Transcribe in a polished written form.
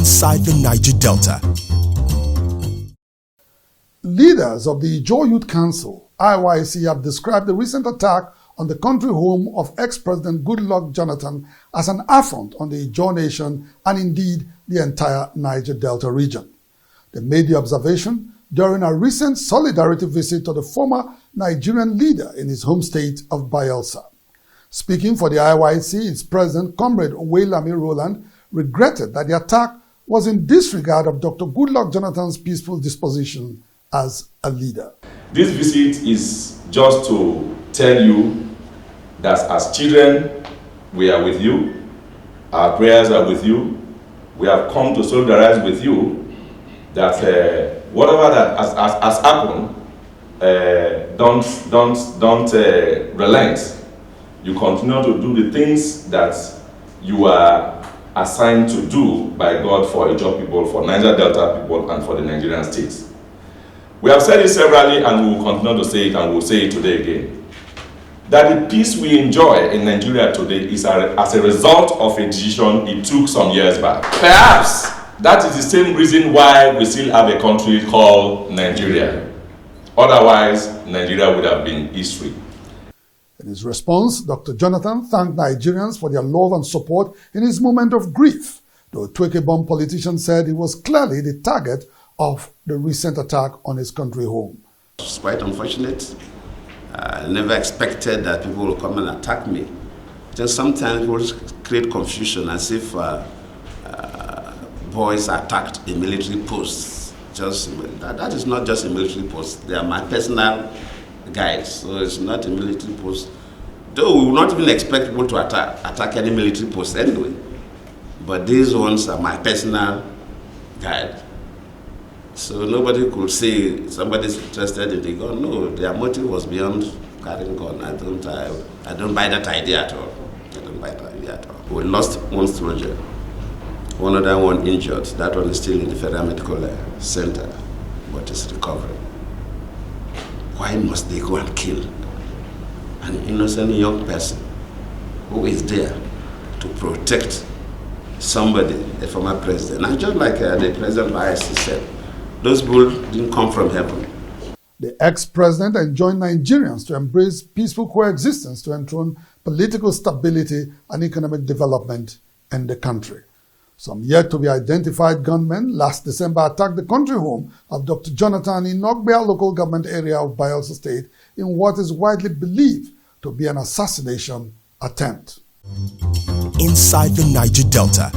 inside the Niger Delta. Leaders of the Ijaw Youth Council, IYC, have described the recent attack on the country home of ex-President Goodluck Jonathan as an affront on the Ijaw nation and indeed the entire Niger Delta region. They made the observation during a recent solidarity visit to the former Nigerian leader in his home state of Bayelsa. Speaking for the IYC, its president, Comrade Owelami Roland, regretted that the attack was in disregard of Dr. Goodluck Jonathan's peaceful disposition as a leader. This visit is just to tell you that as children, we are with you. Our prayers are with you. We have come to solidarize with you that whatever that has happened, don't relent. You continue to do the things that you are assigned to do by God for Ijaw people, for Niger Delta people, and for the Nigerian states. We have said it severally, and we will continue to say it, and we will say it today again, that the peace we enjoy in Nigeria today is as a result of a decision it took some years back. Perhaps that is the same reason why we still have a country called Nigeria. Otherwise, Nigeria would have been history. In his response, Dr. Jonathan thanked Nigerians for their love and support in his moment of grief. The Otweke-born politician said he was clearly the target of the recent attack on his country home. It's quite unfortunate. I never expected that people will come and attack me. Just sometimes people create confusion as if boys attacked a military post. That is not just a military post. They are my personal guides, so it's not a military post. Though we will not even expect people to attack any military post anyway. But these ones are my personal guide. So nobody could say somebody's interested in the gun. No, their motive was beyond carrying gun. I don't buy that idea at all. I don't buy that idea at all. We lost one soldier, one other one injured. That one is still in the Federal Medical Center, but is recovering. Why must they go and kill an innocent young person who is there to protect somebody, a former president? And just like the president of ISC said, those people didn't come from heaven. The ex-president enjoined Nigerians to embrace peaceful coexistence to enthrone political stability and economic development in the country. Some yet-to-be-identified gunmen last December attacked the country home of Dr. Jonathan in Ogbea local government area of Bayelsa State in what is widely believed to be an assassination attempt. Inside the Niger Delta.